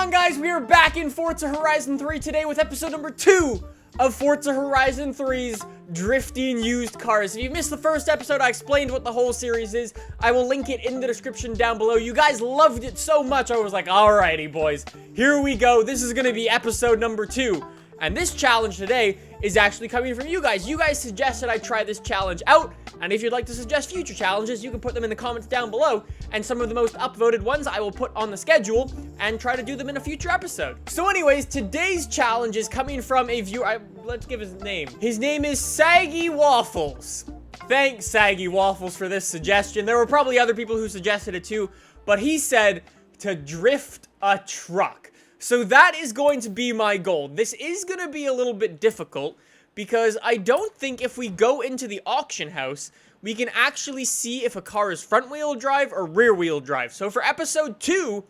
on, guys? We are back in Forza Horizon 3 today with episode number 2 of Forza Horizon 3's Drifting Used Cars. If you missed the first episode, I explained what the whole series is. I will link it in the description down below. You guys loved it so much, I was like, alrighty, boys. Here we go. This is going to be episode number 2. And this challenge today is actually coming from you guys. You guys suggested I try this challenge out. And if you'd like to suggest future challenges, you can put them in the comments down below. And some of the most upvoted ones I will put on the schedule and try to do them in a future episode. So anyways, today's challenge is coming from a viewer. Let's give his name. His name is Saggy Waffles. Thanks, Saggy Waffles, for this suggestion. There were probably other people who suggested it too, but he said to drift a truck. So that is going to be my goal. This is going to be a little bit difficult because I don't think if we go into the auction house, we can actually see if a car is front-wheel drive or rear-wheel drive. So for episode 2,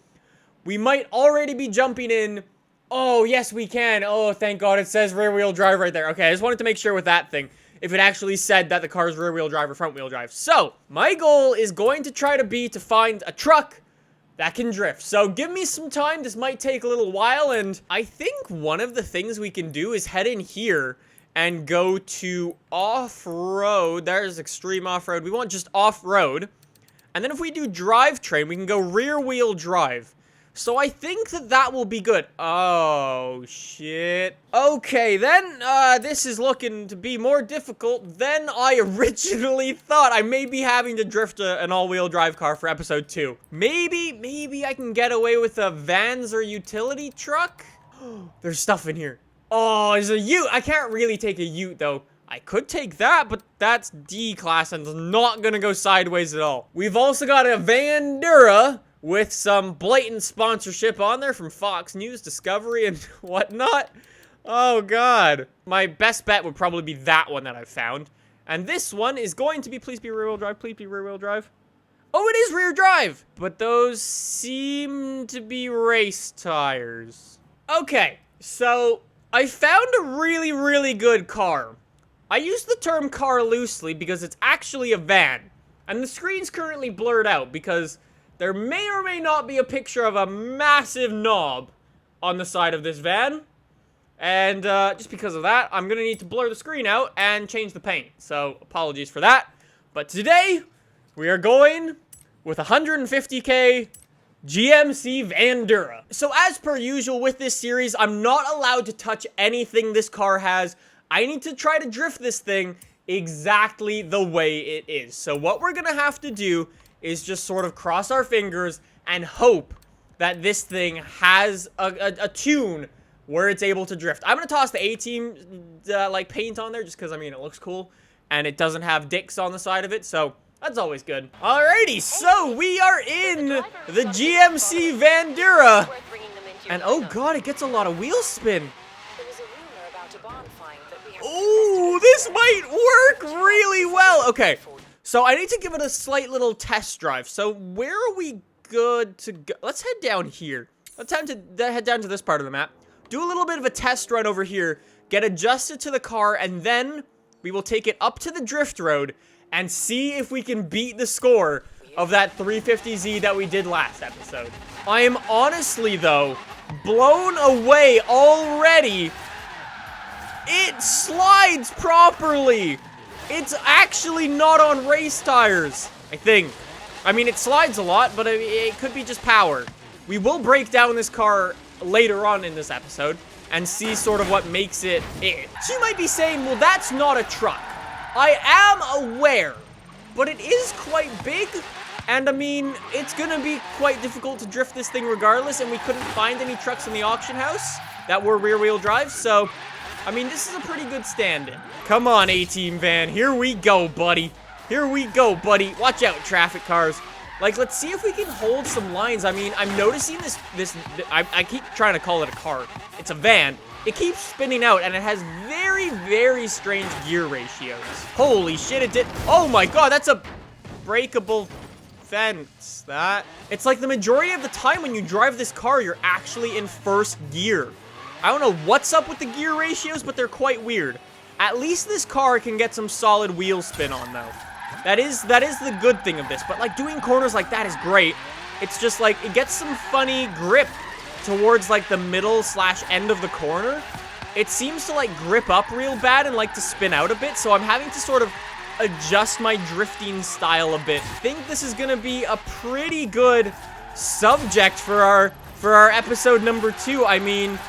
we might already be jumping in. Oh, yes, we can. Oh, thank God, it says rear-wheel drive right there. Okay, I just wanted to make sure with that thing, if it actually said that the car is rear-wheel drive or front-wheel drive. So, my goal is going to try to be to find a truck that can drift. So give me some time. This might take a little while, and I think one of the things we can do is head in here and go to off-road. There's extreme off-road. We want just off-road. And then if we do drivetrain, we can go rear-wheel drive. So I think that that will be good. Oh, shit. Okay, then, this is looking to be more difficult than I originally thought. I may be having to drift an all-wheel drive car for episode 2. Maybe I can get away with a Vans or utility truck? There's stuff in here. Oh, there's a ute. I can't really take a ute, though. I could take that, but that's D-class and it's not gonna go sideways at all. We've also got a Vandura with some blatant sponsorship on there from Fox News, Discovery, and whatnot. Oh, God. My best bet would probably be that one that I found. And this one is going to be, please be rear-wheel drive, please be rear-wheel drive. Oh, it is rear drive, but those seem to be race tires. Okay, so I found a really, really good car. I use the term car loosely because it's actually a van. And the screen's currently blurred out because there may or may not be a picture of a massive knob on the side of this van. And just because of that, I'm going to need to blur the screen out and change the paint. So apologies for that. But today, we are going with 150K GMC Vandura. So as per usual with this series, I'm not allowed to touch anything this car has. I need to try to drift this thing exactly the way it is. So what we're going to have to do is just sort of cross our fingers and hope that this thing has a tune where it's able to drift. I'm going to toss the A-Team, like, paint on there just because, I mean, it looks cool. And it doesn't have dicks on the side of it, so that's always good. Alrighty, so we are in the GMC Vandura. And, oh, God, it gets a lot of wheel spin. Oh, this might work really well. Okay. So I need to give it a slight little test drive. So where are we good to go? Let's head down here. Let's head down to this part of the map. Do a little bit of a test run over here. Get adjusted to the car. And then we will take it up to the drift road. And see if we can beat the score of that 350Z that we did last episode. I am honestly, though, blown away already. It slides properly. It's actually not on race tires, I think. I mean, it slides a lot, but it could be just power. We will break down this car later on in this episode and see sort of what makes it. So you might be saying, well, that's not a truck. I am aware, but it is quite big. And, I mean, it's going to be quite difficult to drift this thing regardless, and we couldn't find any trucks in the auction house that were rear-wheel drive, so I mean, this is a pretty good stand-in. Come on, A-Team van. Here we go, buddy. Here we go, buddy. Watch out, traffic cars. Like, let's see if we can hold some lines. I mean, I'm noticing I keep trying to call it a car. It's a van. It keeps spinning out, and it has very, very strange gear ratios. Holy shit, it did. Oh my God, that's a breakable fence. It's like the majority of the time when you drive this car, you're actually in first gear. I don't know what's up with the gear ratios, but they're quite weird. At least this car can get some solid wheel spin on, though. That is the good thing of this. But, like, doing corners like that is great. It's just, like, it gets some funny grip towards, like, the middle / end of the corner, it seems to, like, grip up real bad and like to spin out a bit, so I'm having to sort of adjust my drifting style a bit. I think this is gonna be a pretty good subject for our episode number 2. I mean,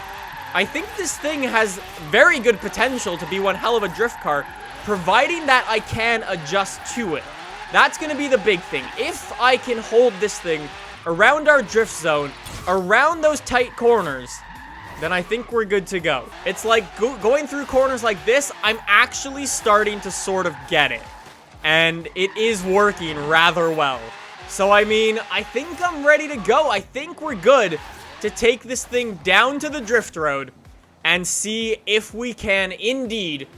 I think this thing has very good potential to be one hell of a drift car, providing that I can adjust to it. That's gonna be the big thing. If I can hold this thing around our drift zone, around those tight corners, then I think we're good to go. It's like going through corners like this, I'm actually starting to sort of get it. And it is working rather well. So, I mean, I think I'm ready to go. I think we're good to take this thing down to the drift road and see if we can indeed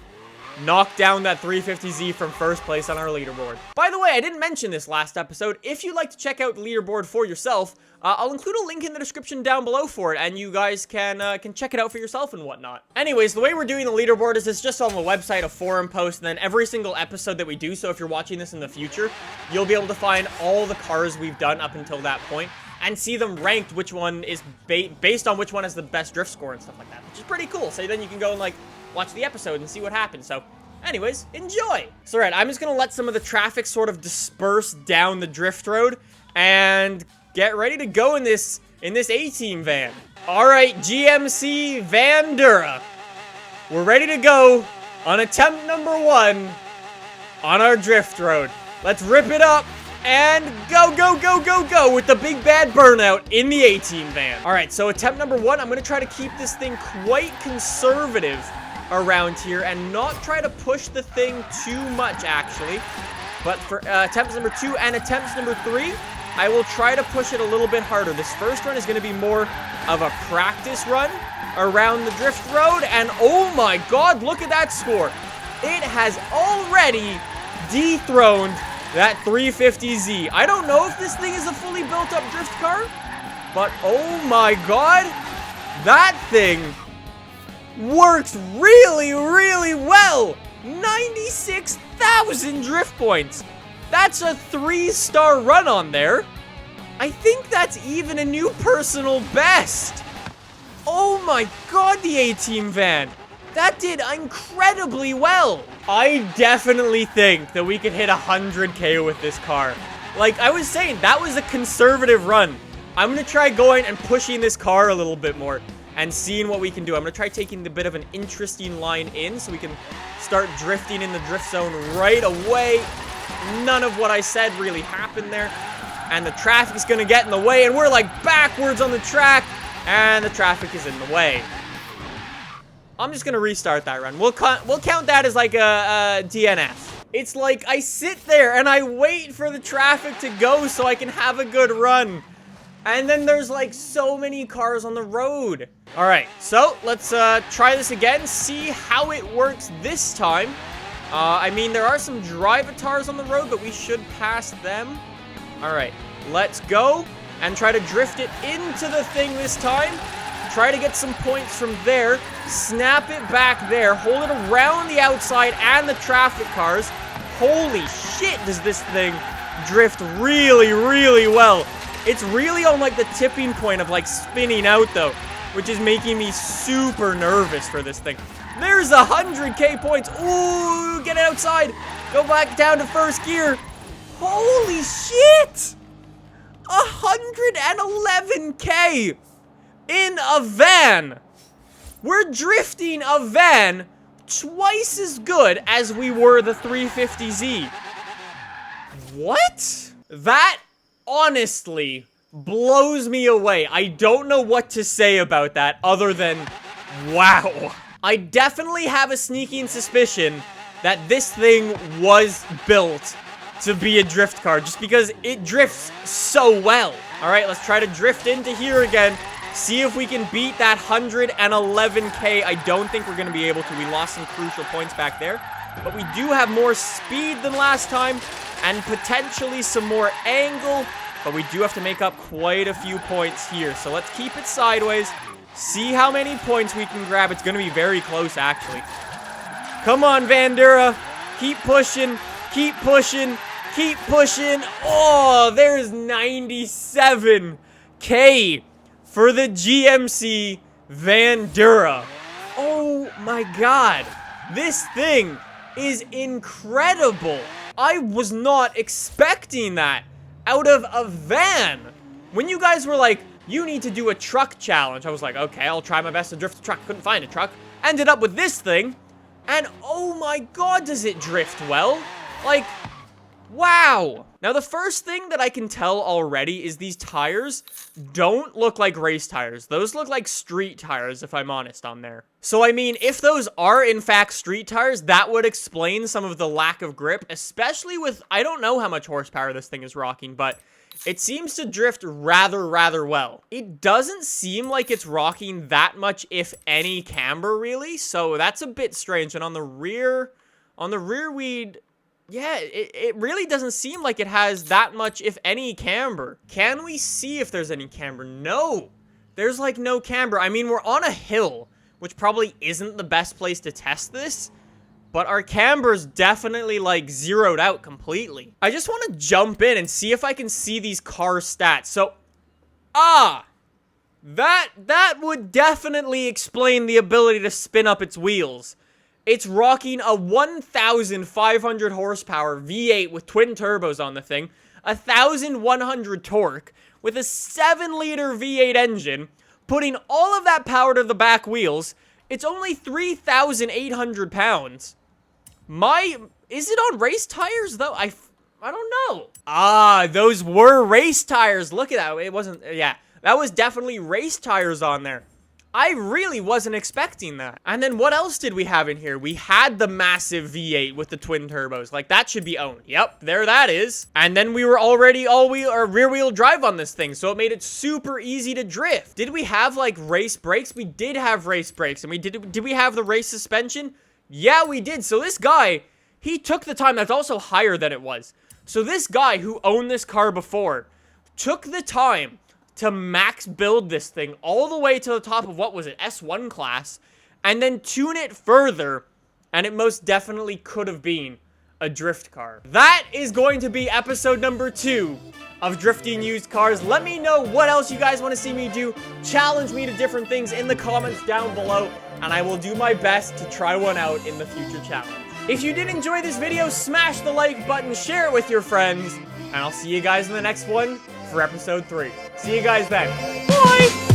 knock down that 350Z from first place on our leaderboard. By the way, I didn't mention this last episode. If you'd like to check out the leaderboard for yourself, I'll include a link in the description down below for it, and you guys can check it out for yourself and whatnot. Anyways, the way we're doing the leaderboard is it's just on the website, a forum post, and then every single episode that we do, so if you're watching this in the future, you'll be able to find all the cars we've done up until that point, and see them ranked, which one is based on which one has the best drift score and stuff like that, which is pretty cool. So then you can go and, like, watch the episode and see what happens. So, anyways, enjoy! So, right, I'm just gonna let some of the traffic sort of disperse down the drift road, and get ready to go in this A-Team van. Alright, GMC Vandura. We're ready to go on attempt number 1 on our drift road. Let's rip it up and go, go, go, go, go with the big bad burnout in the A-Team van. Alright, so attempt number 1, I'm gonna try to keep this thing quite conservative around here and not try to push the thing too much, actually. But for attempts number 2 and attempts number 3, I will try to push it a little bit harder. This first run is going to be more of a practice run around the drift road, and oh my god, look at that score. It has already dethroned that 350Z. I don't know if this thing is a fully built up drift car, but oh my god, that thing works really, really well. 96,000 drift points. That's a 3-star run on there. I think that's even a new personal best. Oh my god, the A-Team van. That did incredibly well. I definitely think that we could hit 100K with this car. Like I was saying, that was a conservative run. I'm going to try going and pushing this car a little bit more and seeing what we can do. I'm going to try taking a bit of an interesting line in so we can start drifting in the drift zone right away. None of what I said really happened there, and the traffic's gonna get in the way, and we're like backwards on the track, and the traffic is in the way. I'm just gonna restart that run. We'll count that as like a DNF. It's like I sit there and I wait for the traffic to go so I can have a good run, and then there's like so many cars on the road. All right, so let's try this again, see how it works this time. I mean, there are some drivatars on the road, but we should pass them. Alright, let's go and try to drift it into the thing this time. Try to get some points from there. Snap it back there. Hold it around the outside and the traffic cars. Holy shit, does this thing drift really, really well. It's really on, like, the tipping point of, like, spinning out, though, which is making me super nervous for this thing. There's 100K points. Ooh, get it outside. Go back down to first gear. Holy shit. 111K in a van. We're drifting a van twice as good as we were the 350Z. What? That honestly blows me away. I don't know what to say about that other than wow. I definitely have a sneaking suspicion that this thing was built to be a drift car just because it drifts so well. All right, let's try to drift into here again. See if we can beat that 111K. I don't think we're going to be able to. We lost some crucial points back there. But we do have more speed than last time and potentially some more angle. But we do have to make up quite a few points here. So let's keep it sideways. See how many points we can grab. It's going to be very close, actually. Come on, Vandura. Keep pushing. Keep pushing. Keep pushing. Oh, there's 97K for the GMC Vandura. Oh my god. This thing is incredible. I was not expecting that out of a van. When you guys were like, you need to do a truck challenge, I was like, okay, I'll try my best to drift a truck. Couldn't find a truck. Ended up with this thing. And oh my god, does it drift well? Like, wow. Now, the first thing that I can tell already is these tires don't look like race tires. Those look like street tires, if I'm honest on there. So, I mean, if those are, in fact, street tires, that would explain some of the lack of grip, especially with, I don't know how much horsepower this thing is rocking, but it seems to drift rather well. It doesn't seem like it's rocking that much, if any, camber, really, so that's a bit strange. And on the rear weed, yeah, it really doesn't seem like it has that much, if any, camber. Can we see if there's any camber? No. There's, like, no camber. I mean, we're on a hill, which probably isn't the best place to test this, but our camber's definitely, like, zeroed out completely. I just want to jump in and see if I can see these car stats. So, that would definitely explain the ability to spin up its wheels. It's rocking a 1,500 horsepower V8 with twin turbos on the thing, 1,100 torque, with a 7-liter V8 engine, putting all of that power to the back wheels. It's only 3,800 pounds. Is it on race tires, though? I don't know. Those were race tires. Look at that. It wasn't, yeah, that was definitely race tires on there. I really wasn't expecting that. And then what else did we have in here? We had the massive V8 with the twin turbos. Like, that should be owned. Yep, there that is. And then we were already rear wheel drive on this thing, so it made it super easy to drift. Did we have, like, race brakes? We did have race brakes. And did we have the race suspension? Yeah, we did. So this guy, he took the time. That's also higher than it was. So this guy who owned this car before took the time to max build this thing all the way to the top of, what was it, S1 class, and then tune it further, and it most definitely could have been a drift car. That is going to be episode number 2 of Drifting Used Cars. Let me know what else you guys want to see me do. Challenge me to different things in the comments down below, and I will do my best to try one out in the future challenge. If you did enjoy this video, smash the like button, share it with your friends, and I'll see you guys in the next one for episode 3. See you guys then. Bye!